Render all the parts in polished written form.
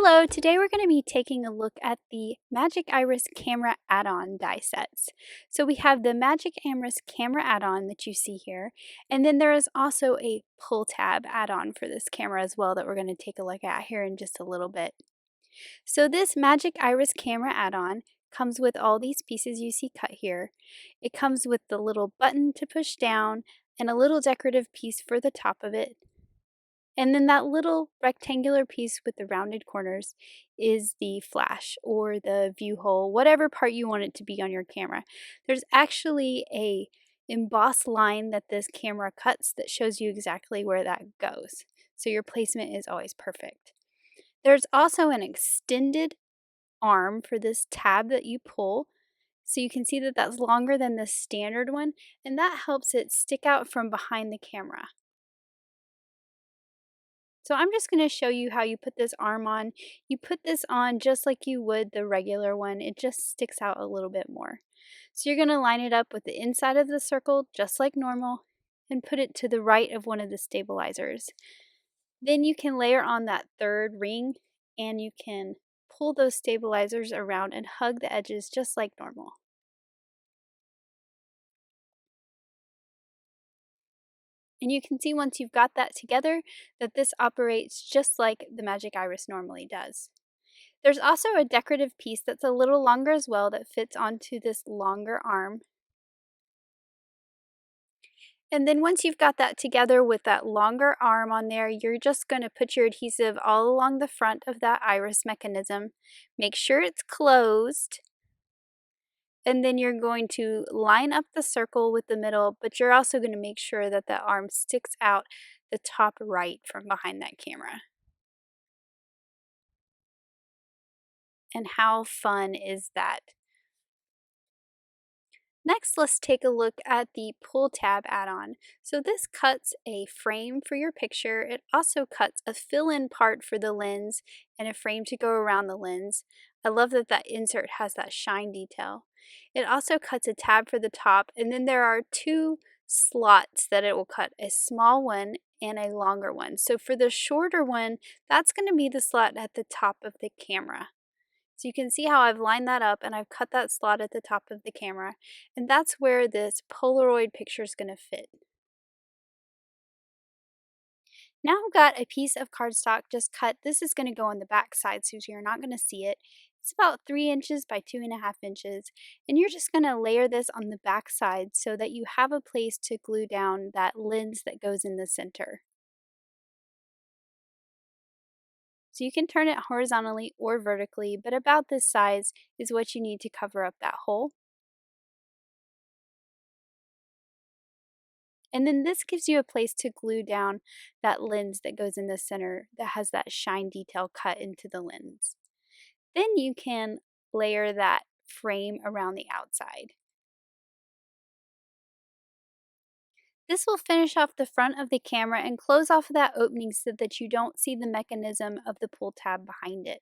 Hello, today we're going to be taking a look at the Magic Iris camera add-on die sets. So we have the Magic Iris camera add-on that you see here, and then there is also a pull tab add-on for this camera as well that we're going to take a look at here in just a little bit. So this Magic Iris camera add-on comes with all these pieces you see cut here. It comes with the little button to push down and a little decorative piece for the top of it. And then that little rectangular piece with the rounded corners is the flash or the view hole, whatever part you want it to be on your camera. There's actually a embossed line that this camera cuts that shows you exactly where that goes. So your placement is always perfect. There's also an extended arm for this tab that you pull. So you can see that that's longer than the standard one, and that helps it stick out from behind the camera. So I'm just going to show you how you put this arm on. You put this on just like you would the regular one. It just sticks out a little bit more. So you're going to line it up with the inside of the circle just like normal and put it to the right of one of the stabilizers. Then you can layer on that third ring and you can pull those stabilizers around and hug the edges just like normal. And you can see once you've got that together that this operates just like the Magic Iris normally does. There's also a decorative piece that's a little longer as well that fits onto this longer arm. And then once you've got that together with that longer arm on there, you're just going to put your adhesive all along the front of that iris mechanism. Make sure it's closed. And then you're going to line up the circle with the middle, but you're also going to make sure that that arm sticks out the top right from behind that camera. And how fun is that? Next, let's take a look at the pull tab add-on. So this cuts a frame for your picture. It also cuts a fill-in part for the lens and a frame to go around the lens. I love that that insert has that shine detail. It also cuts a tab for the top, and then there are two slots that it will cut, a small one and a longer one. So for the shorter one, that's going to be the slot at the top of the camera. So you can see how I've lined that up and I've cut that slot at the top of the camera, and that's where this Polaroid picture is going to fit. Now I've got a piece of cardstock just cut. This is going to go on the back side so you're not going to see it. It's about 3 inches by 2.5 inches, and you're just going to layer this on the back side so that you have a place to glue down that lens that goes in the center. So you can turn it horizontally or vertically, but about this size is what you need to cover up that hole. And then this gives you a place to glue down that lens that goes in the center that has that shine detail cut into the lens. Then you can layer that frame around the outside. This will finish off the front of the camera and close off that opening so that you don't see the mechanism of the pull tab behind it.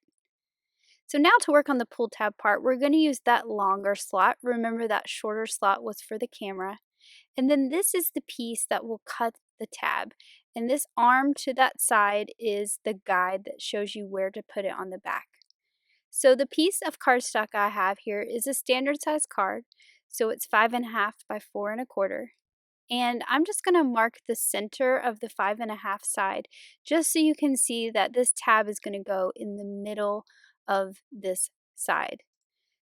So now to work on the pull tab part, we're going to use that longer slot. Remember that shorter slot was for the camera. And then this is the piece that will cut the tab. And this arm to that side is the guide that shows you where to put it on the back. So the piece of cardstock I have here is a standard size card. So it's 5.5 by 4.25. And I'm just going to mark the center of the 5.5 side just so you can see that this tab is going to go in the middle of this side.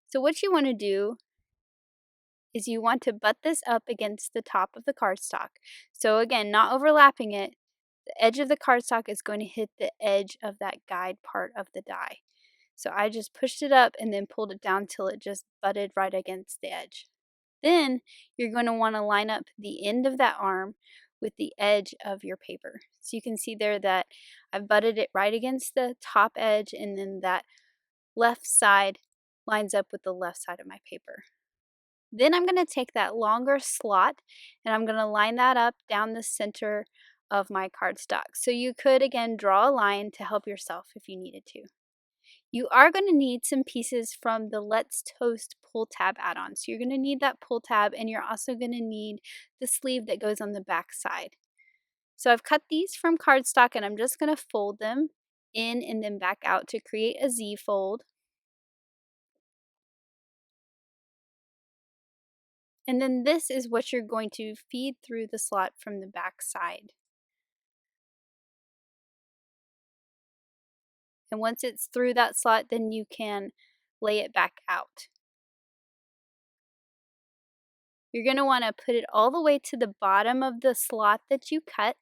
So what you want to do is you want to butt this up against the top of the cardstock. So again, not overlapping it. The edge of the cardstock is going to hit the edge of that guide part of the die. So I just pushed it up and then pulled it down till it just butted right against the edge. Then you're going to want to line up the end of that arm with the edge of your paper. So you can see there that I've butted it right against the top edge, and then that left side lines up with the left side of my paper. Then I'm going to take that longer slot and I'm going to line that up down the center of my cardstock. So you could again draw a line to help yourself if you needed to. You are going to need some pieces from the Let's Toast pull tab add-on. So you're going to need that pull tab, and you're also going to need the sleeve that goes on the back side. So I've cut these from cardstock and I'm just going to fold them in and then back out to create a Z fold. And then this is what you're going to feed through the slot from the back side. And once it's through that slot, then you can lay it back out. You're going to want to put it all the way to the bottom of the slot that you cut,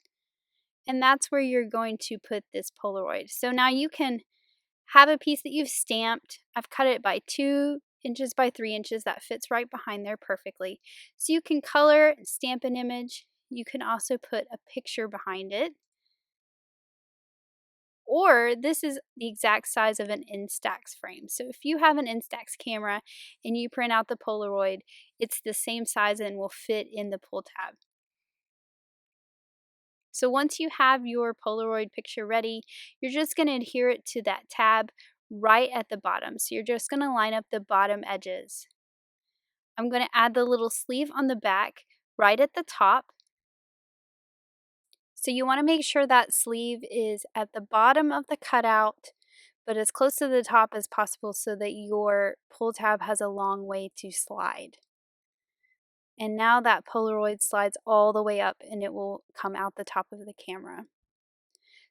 and that's where you're going to put this Polaroid. So now you can have a piece that you've stamped. I've cut it by 2 inches by 3 inches. That fits right behind there perfectly. So you can color and stamp an image. You can also put a picture behind it. Or this is the exact size of an Instax frame. So if you have an Instax camera and you print out the Polaroid, it's the same size and will fit in the pull tab. So once you have your Polaroid picture ready, you're just going to adhere it to that tab right at the bottom. So you're just going to line up the bottom edges. I'm going to add the little sleeve on the back right at the top. So you want to make sure that sleeve is at the bottom of the cutout, but as close to the top as possible so that your pull tab has a long way to slide. And now that Polaroid slides all the way up and it will come out the top of the camera.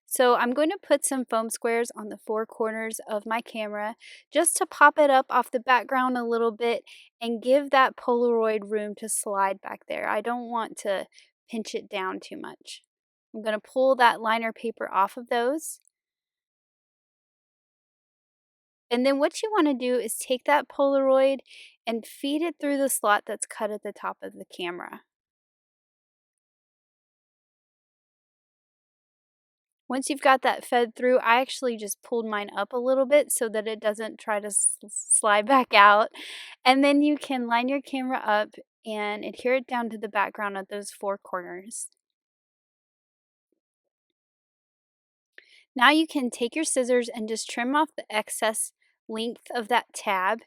So I'm going to put some foam squares on the 4 corners of my camera just to pop it up off the background a little bit and give that Polaroid room to slide back there. I don't want to pinch it down too much. I'm going to pull that liner paper off of those. And then what you want to do is take that Polaroid and feed it through the slot that's cut at the top of the camera. Once you've got that fed through, I actually just pulled mine up a little bit so that it doesn't try to slide back out. And then you can line your camera up and adhere it down to the background at those 4 corners. Now you can take your scissors and just trim off the excess length of that tab.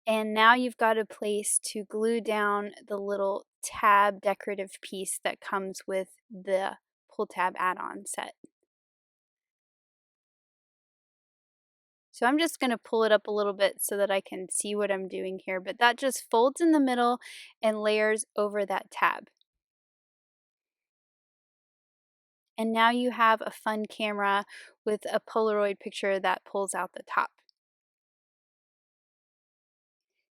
And now you've got a place to glue down the little tab decorative piece that comes with the pull tab add-on set. So I'm just going to pull it up a little bit so that I can see what I'm doing here, but that just folds in the middle and layers over that tab. And now you have a fun camera with a Polaroid picture that pulls out the top.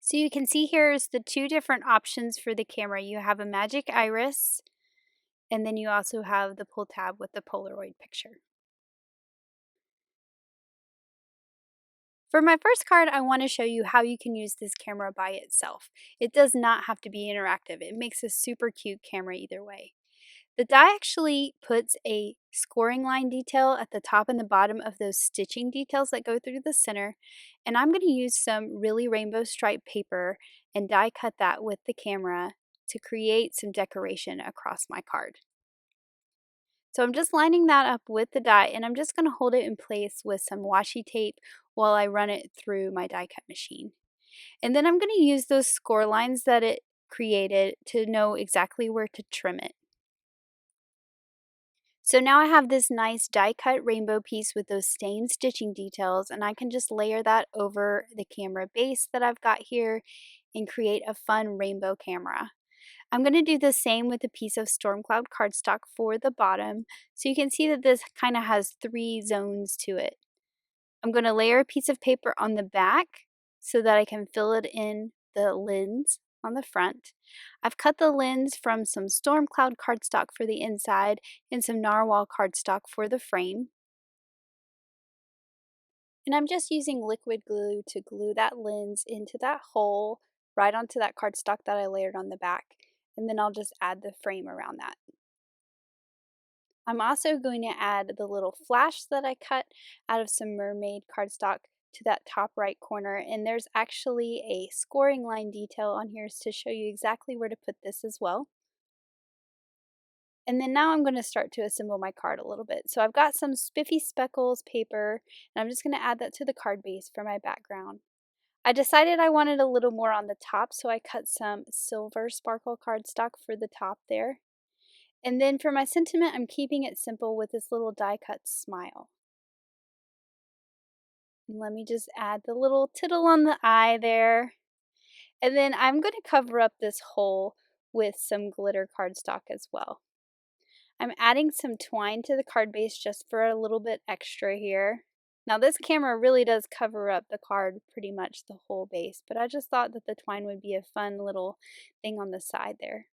So you can see here's the 2 different options for the camera. You have a magic iris, and then you also have the pull tab with the Polaroid picture. For my first card, I want to show you how you can use this camera by itself. It does not have to be interactive. It makes a super cute camera either way. The die actually puts a scoring line detail at the top and the bottom of those stitching details that go through the center. And I'm going to use some really rainbow striped paper and die cut that with the camera to create some decoration across my card. So I'm just lining that up with the die, and I'm just going to hold it in place with some washi tape while I run it through my die cut machine. And then I'm going to use those score lines that it created to know exactly where to trim it. So now I have this nice die cut rainbow piece with those same stitching details, and I can just layer that over the camera base that I've got here and create a fun rainbow camera. I'm going to do the same with a piece of storm cloud cardstock for the bottom, so you can see that this kind of has 3 zones to it. I'm going to layer a piece of paper on the back so that I can fill it in the lens on the front. I've cut the lens from some storm cloud cardstock for the inside and some narwhal cardstock for the frame. And I'm just using liquid glue to glue that lens into that hole right onto that cardstock that I layered on the back. And then I'll just add the frame around that. I'm also going to add the little flash that I cut out of some mermaid cardstock to that top right corner, and there's actually a scoring line detail on here to show you exactly where to put this as well. And then now I'm going to start to assemble my card a little bit. So I've got some spiffy speckles paper, and I'm just going to add that to the card base for my background. I decided I wanted a little more on the top, so I cut some silver sparkle cardstock for the top there. And then for my sentiment, I'm keeping it simple with this little die cut smile. And let me just add the little tittle on the eye there. And then I'm going to cover up this hole with some glitter cardstock as well. I'm adding some twine to the card base just for a little bit extra here. Now this camera really does cover up the card pretty much the whole base, but I just thought that the twine would be a fun little thing on the side there.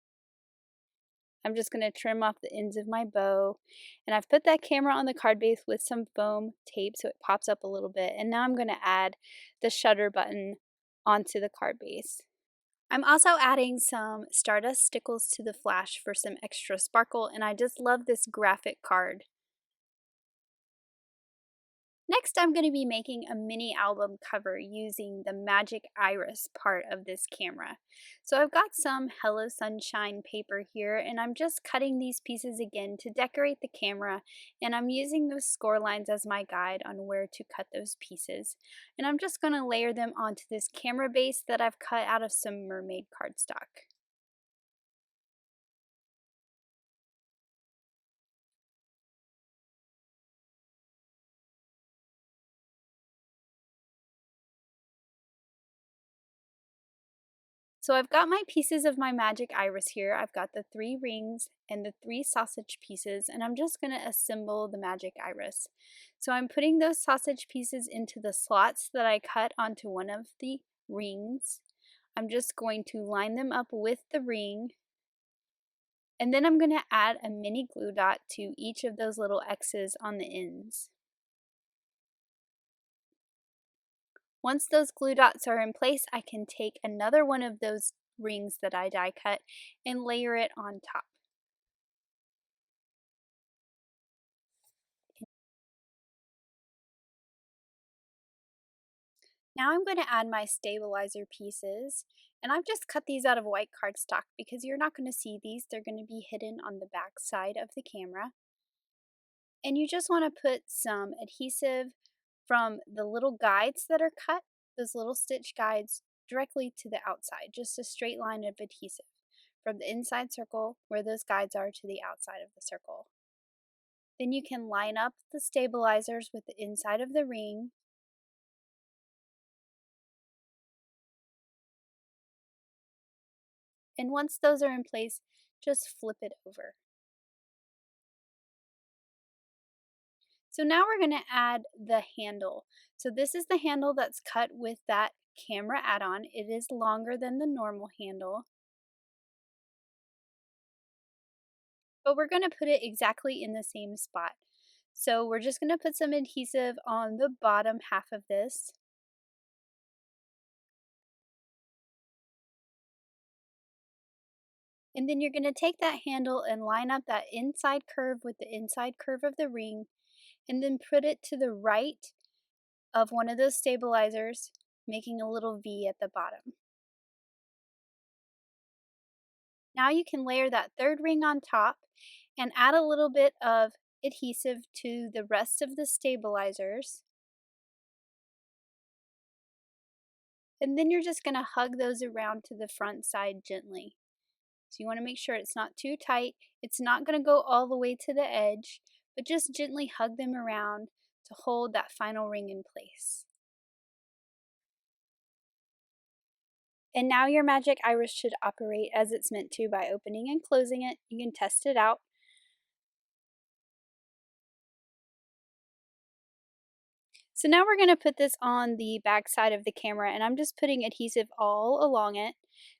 I'm just going to trim off the ends of my bow, and I've put that camera on the card base with some foam tape so it pops up a little bit, and now I'm going to add the shutter button onto the card base. I'm also adding some Stardust stickles to the flash for some extra sparkle, and I just love this graphic card. Next, I'm going to be making a mini album cover using the magic iris part of this camera. So I've got some Hello Sunshine paper here, and I'm just cutting these pieces again to decorate the camera, and I'm using those score lines as my guide on where to cut those pieces. And I'm just going to layer them onto this camera base that I've cut out of some mermaid cardstock. So I've got my pieces of my magic iris here. I've got the 3 rings and the 3 sausage pieces, and I'm just going to assemble the magic iris. So I'm putting those sausage pieces into the slots that I cut onto one of the rings. I'm just going to line them up with the ring, and then I'm going to add a mini glue dot to each of those little X's on the ends. Once those glue dots are in place, I can take another one of those rings that I die cut and layer it on top. Now I'm going to add my stabilizer pieces, and I've just cut these out of white cardstock because you're not going to see these. They're going to be hidden on the back side of the camera. And you just want to put some adhesive from the little guides that are cut, those little stitch guides, directly to the outside, just a straight line of adhesive from the inside circle where those guides are to the outside of the circle. Then you can line up the stabilizers with the inside of the ring. And once those are in place, just flip it over. So now we're going to add the handle. So this is the handle that's cut with that camera add-on. It is longer than the normal handle, but we're going to put it exactly in the same spot. So we're just going to put some adhesive on the bottom half of this. And then you're going to take that handle and line up that inside curve with the inside curve of the ring, and then put it to the right of one of those stabilizers, making a little V at the bottom. Now you can layer that third ring on top and add a little bit of adhesive to the rest of the stabilizers. And then you're just going to hug those around to the front side gently. So you want to make sure it's not too tight. It's not going to go all the way to the edge, but just gently hug them around to hold that final ring in place. And now your magic iris should operate as it's meant to by opening and closing it. You can test it out. So now we're going to put this on the back side of the camera, and I'm just putting adhesive all along it.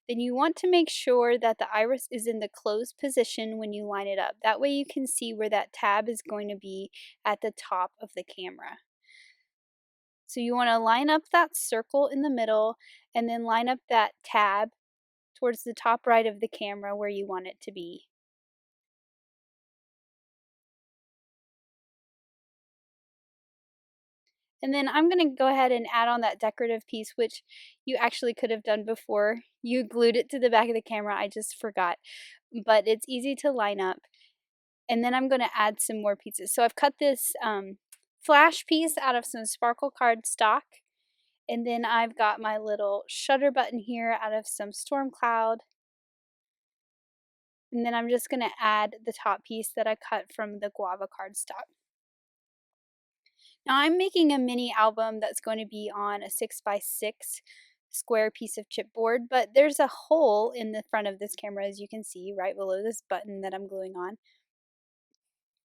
Then you want to make sure that the iris is in the closed position when you line it up. That way you can see where that tab is going to be at the top of the camera. So you want to line up that circle in the middle and then line up that tab towards the top right of the camera where you want it to be. And then I'm going to go ahead and add on that decorative piece, which you actually could have done before you glued it to the back of the camera. I just forgot. But it's easy to line up. And then I'm going to add some more pieces. So I've cut this flash piece out of some sparkle cardstock. And then I've got my little shutter button here out of some storm cloud. And then I'm just going to add the top piece that I cut from the guava cardstock. Now I'm making a mini album that's going to be on a 6x6 square piece of chipboard, but there's a hole in the front of this camera, as you can see, right below this button that I'm gluing on.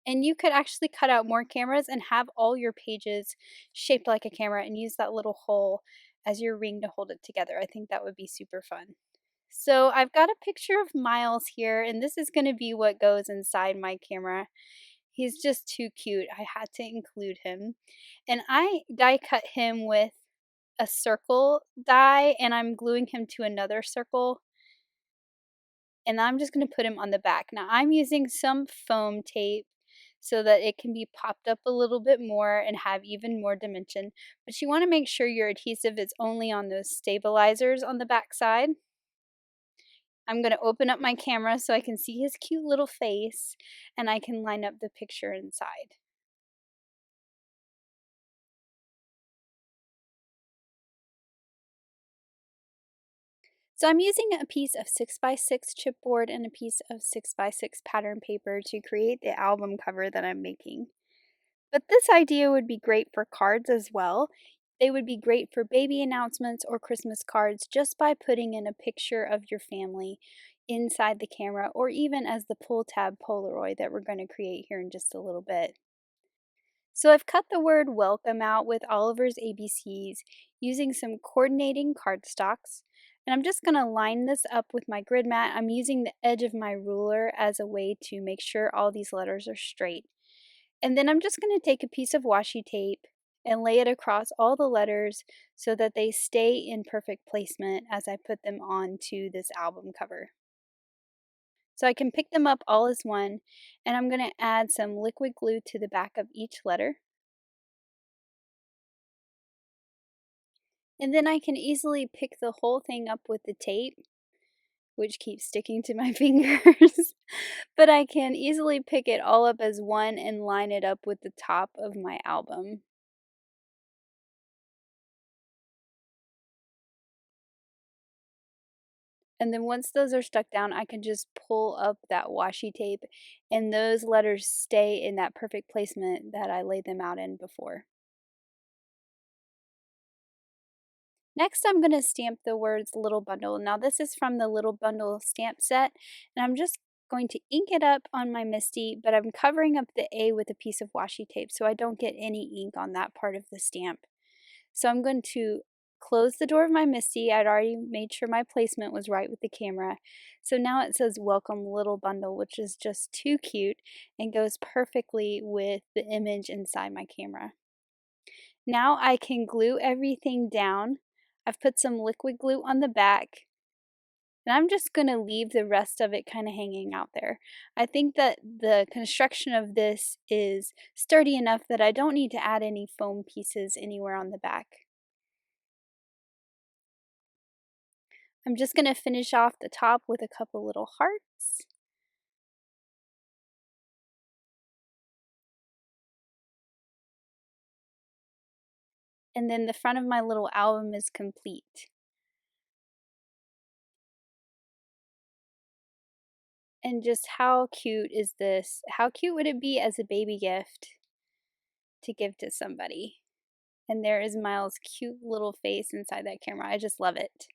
And you could actually cut out more cameras and have all your pages shaped like a camera and use that little hole as your ring to hold it together. I think that would be super fun. So I've got a picture of Miles here, and this is going to be what goes inside my camera. He's just too cute. I had to include him. And I die cut him with a circle die, and I'm gluing him to another circle. And I'm just going to put him on the back. Now I'm using some foam tape so that it can be popped up a little bit more and have even more dimension. But you want to make sure your adhesive is only on those stabilizers on the back side. I'm going to open up my camera so I can see his cute little face and I can line up the picture inside. So I'm using a piece of 6x6 chipboard and a piece of 6x6 pattern paper to create the album cover that I'm making. But this idea would be great for cards as well. They would be great for baby announcements or Christmas cards just by putting in a picture of your family inside the camera, or even as the pull tab Polaroid that we're going to create here in just a little bit. So I've cut the word welcome out with Oliver's ABCs using some coordinating cardstocks. And I'm just going to line this up with my grid mat. I'm using the edge of my ruler as a way to make sure all these letters are straight. And then I'm just going to take a piece of washi tape and lay it across all the letters so that they stay in perfect placement as I put them onto this album cover. So I can pick them up all as one, and I'm going to add some liquid glue to the back of each letter. And then I can easily pick the whole thing up with the tape, which keeps sticking to my fingers. But I can easily pick it all up as one and line it up with the top of my album. And then once those are stuck down, I can just pull up that washi tape and those letters stay in that perfect placement that I laid them out in before. Next, I'm going to stamp the words Little Bundle. Now this is from the Little Bundle stamp set, and I'm just going to ink it up on my MISTI, but I'm covering up the A with a piece of washi tape so I don't get any ink on that part of the stamp. So I'm going to close the door of my MISTI. I'd already made sure my placement was right with the camera. So now it says Welcome Little Bundle, which is just too cute and goes perfectly with the image inside my camera. Now I can glue everything down. I've put some liquid glue on the back, and I'm just going to leave the rest of it kind of hanging out there. I think that the construction of this is sturdy enough that I don't need to add any foam pieces anywhere on the back. I'm just going to finish off the top with a couple little hearts. And then the front of my little album is complete. And just how cute is this? How cute would it be as a baby gift to give to somebody? And there is Miles' cute little face inside that camera. I just love it.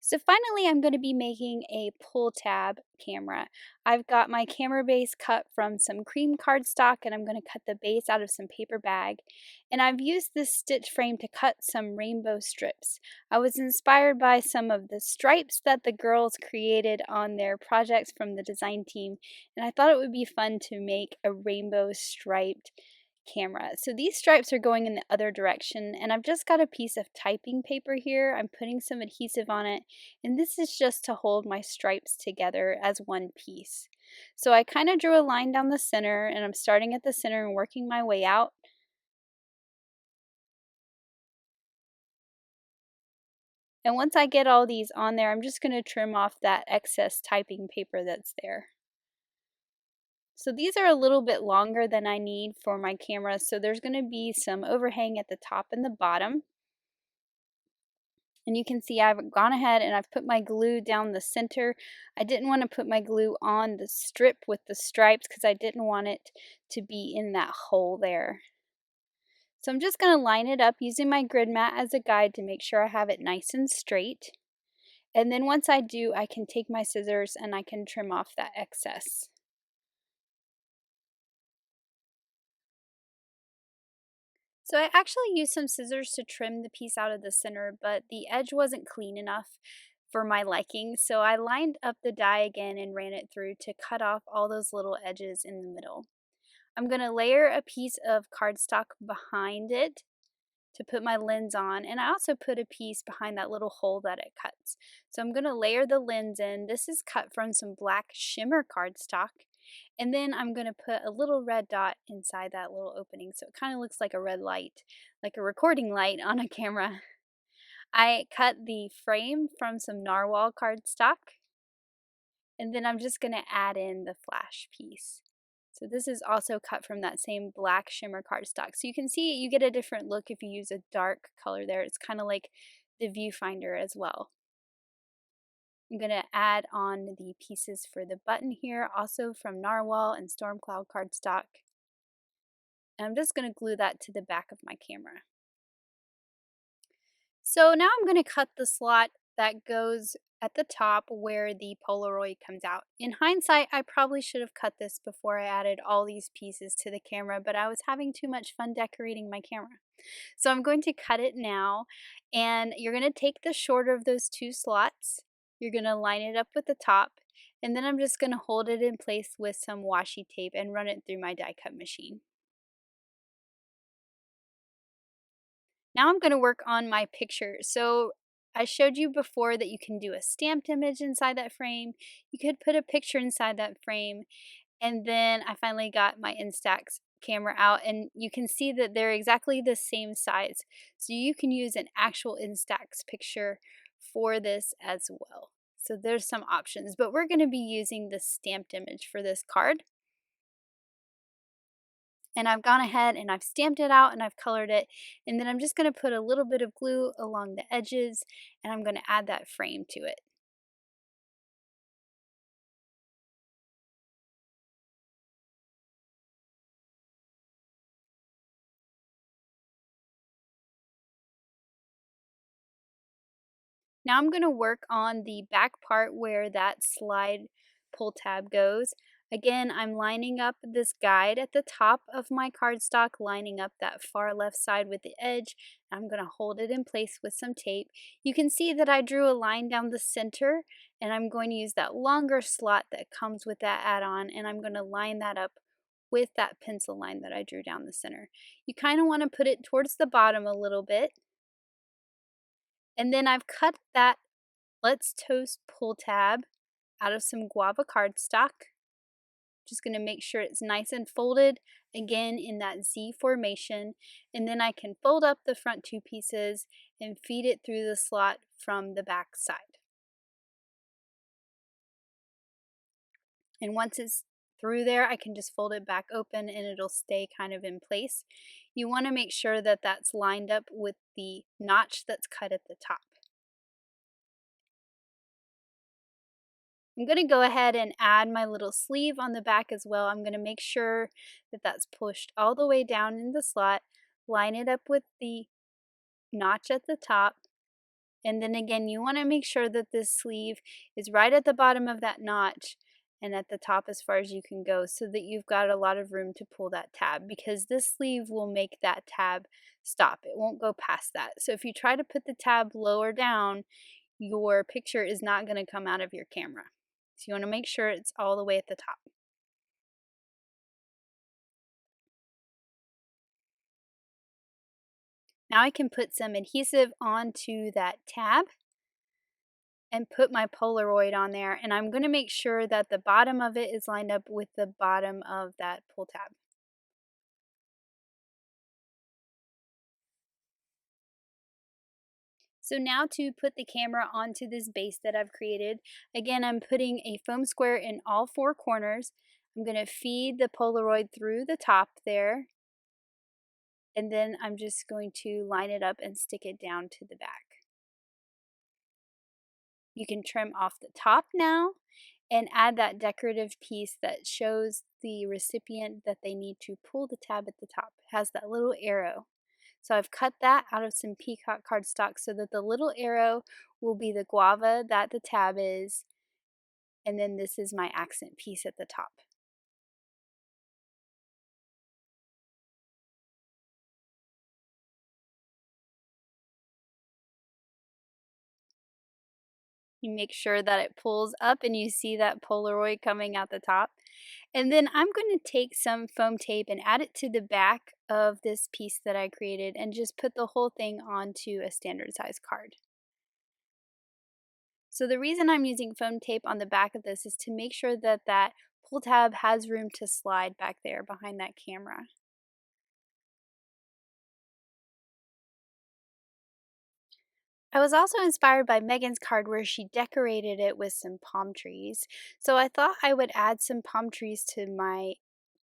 So finally, I'm going to be making a pull tab camera. I've got my camera base cut from some cream cardstock, and I'm going to cut the base out of some paper bag. And I've used this stitch frame to cut some rainbow strips. I was inspired by some of the stripes that the girls created on their projects from the design team, and I thought it would be fun to make a rainbow striped camera. So these stripes are going in the other direction, and I've just got a piece of typing paper here. I'm putting some adhesive on it, and this is just to hold my stripes together as one piece. So I kind of drew a line down the center, and I'm starting at the center and working my way out. And once I get all these on there, I'm just going to trim off that excess typing paper that's there. So these are a little bit longer than I need for my camera, so there's going to be some overhang at the top and the bottom. And you can see I've gone ahead and I've put my glue down the center. I didn't want to put my glue on the strip with the stripes because I didn't want it to be in that hole there. So I'm just going to line it up using my grid mat as a guide to make sure I have it nice and straight. And then once I do, I can take my scissors and I can trim off that excess. So I actually used some scissors to trim the piece out of the center, but the edge wasn't clean enough for my liking, so I lined up the die again and ran it through to cut off all those little edges in the middle. I'm going to layer a piece of cardstock behind it to put my lens on, and I also put a piece behind that little hole that it cuts. So I'm going to layer the lens in. This is cut from some black shimmer cardstock, and then I'm going to put a little red dot inside that little opening so it kind of looks like a red light, like a recording light on a camera. I cut the frame from some narwhal cardstock, and then I'm just going to add in the flash piece. So this is also cut from that same black shimmer cardstock. So you can see you get a different look if you use a dark color there. It's kind of like the viewfinder as well. I'm going to add on the pieces for the button here, also from narwhal and storm cloud cardstock. And I'm just going to glue that to the back of my camera. So now I'm going to cut the slot that goes at the top where the Polaroid comes out. In hindsight, I probably should have cut this before I added all these pieces to the camera, but I was having too much fun decorating my camera. So I'm going to cut it now, and you're going to take the shorter of those two slots, you're going to line it up with the top, and then I'm just going to hold it in place with some washi tape and run it through my die cut machine. Now I'm going to work on my picture. So I showed you before that you can do a stamped image inside that frame. You could put a picture inside that frame. And then I finally got my Instax camera out, and you can see that they're exactly the same size. So you can use an actual Instax picture for this as well. So there's some options, but we're going to be using the stamped image for this card. And I've gone ahead and I've stamped it out and I've colored it, and then I'm just going to put a little bit of glue along the edges, and I'm going to add that frame to it. Now I'm going to work on the back part where that slide pull tab goes. Again, I'm lining up this guide at the top of my cardstock, lining up that far left side with the edge. I'm going to hold it in place with some tape. You can see that I drew a line down the center, and I'm going to use that longer slot that comes with that add-on, and I'm going to line that up with that pencil line that I drew down the center. You kind of want to put it towards the bottom a little bit. And then I've cut that Let's Toast pull tab out of some guava cardstock. Just going to make sure it's nice and folded again in that Z formation, and then I can fold up the front two pieces and feed it through the slot from the back side. And once it's through there, I can just fold it back open and it'll stay kind of in place. You want to make sure that that's lined up with the notch that's cut at the top. I'm going to go ahead and add my little sleeve on the back as well. I'm going to make sure that that's pushed all the way down in the slot, line it up with the notch at the top, and then again you want to make sure that this sleeve is right at the bottom of that notch and at the top as far as you can go, so that you've got a lot of room to pull that tab, because this sleeve will make that tab stop. It won't go past that. So if you try to put the tab lower down, your picture is not going to come out of your camera. So you want to make sure it's all the way at the top. Now I can put some adhesive onto that tab and put my Polaroid on there, and I'm going to make sure that the bottom of it is lined up with the bottom of that pull tab. So now to put the camera onto this base that I've created, again I'm putting a foam square in all four corners. I'm going to feed the Polaroid through the top there, and then I'm just going to line it up and stick it down to the back. You can trim off the top now and add that decorative piece that shows the recipient that they need to pull the tab at the top. It has that little arrow. So I've cut that out of some peacock cardstock so that the little arrow will be the guava that the tab is, and then this is my accent piece at the top. You make sure that it pulls up and you see that Polaroid coming out the top. And then I'm going to take some foam tape and add it to the back of this piece that I created and just put the whole thing onto a standard size card. So the reason I'm using foam tape on the back of this is to make sure that that pull tab has room to slide back there behind that camera. I was also inspired by Megan's card where she decorated it with some palm trees. So I thought I would add some palm trees to my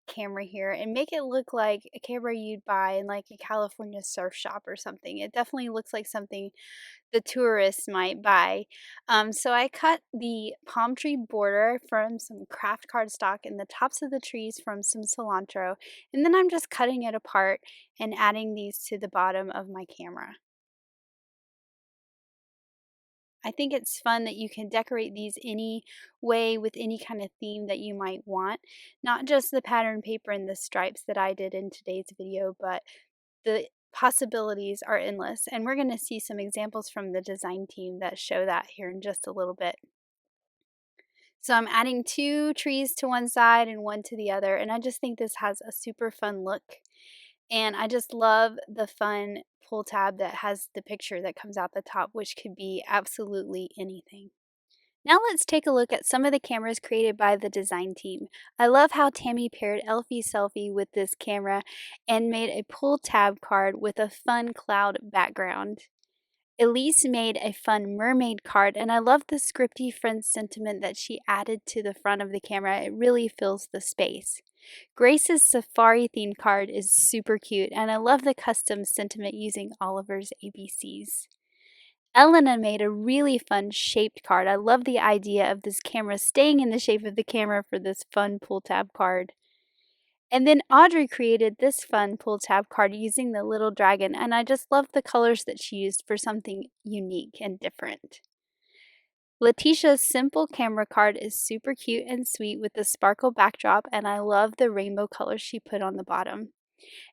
camera here and make it look like a camera you'd buy in like a California surf shop or something. It definitely looks like something the tourists might buy. So I cut the palm tree border from some kraft cardstock and the tops of the trees from some cilantro. And then I'm just cutting it apart and adding these to the bottom of my camera. I think it's fun that you can decorate these any way with any kind of theme that you might want. Not just the pattern paper and the stripes that I did in today's video, but the possibilities are endless. And we're going to see some examples from the design team that show that here in just a little bit. So I'm adding 2 trees to one side and one to the other, and I just think this has a super fun look. And I just love the fun pull tab that has the picture that comes out the top, which could be absolutely anything. Now let's take a look at some of the cameras created by the design team. I love how Tammy paired Elfie Selfie with this camera and made a pull tab card with a fun cloud background. Elise made a fun mermaid card, and I love the scripty friend sentiment that she added to the front of the camera. It really fills the space. Grace's safari themed card is super cute, and I love the custom sentiment using Oliver's ABCs. Elena made a really fun shaped card. I love the idea of this camera staying in the shape of the camera for this fun pull tab card. And then Audrey created this fun pull tab card using the little dragon, and I just love the colors that she used for something unique and different. Letitia's simple camera card is super cute and sweet with the sparkle backdrop, and I love the rainbow colors she put on the bottom.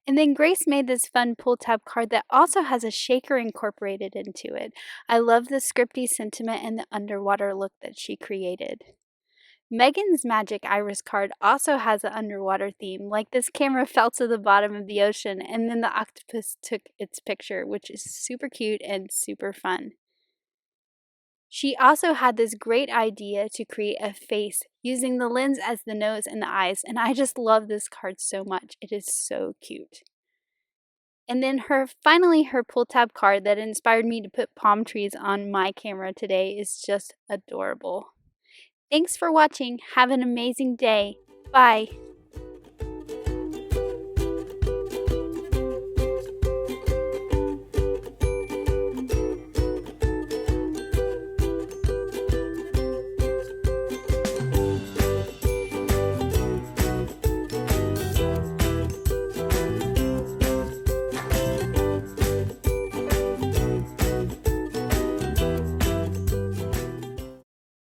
And then Grace made this fun pull tab card that also has a shaker incorporated into it. I love the scripty sentiment and the underwater look that she created. Megan's Magic Iris card also has an underwater theme, like this camera fell to the bottom of the ocean and then the octopus took its picture, which is super cute and super fun. She also had this great idea to create a face using the lens as the nose and the eyes, and I just love this card so much. It is so cute. And then finally her pull tab card that inspired me to put palm trees on my camera today is just adorable. Thanks for watching. Have an amazing day. Bye.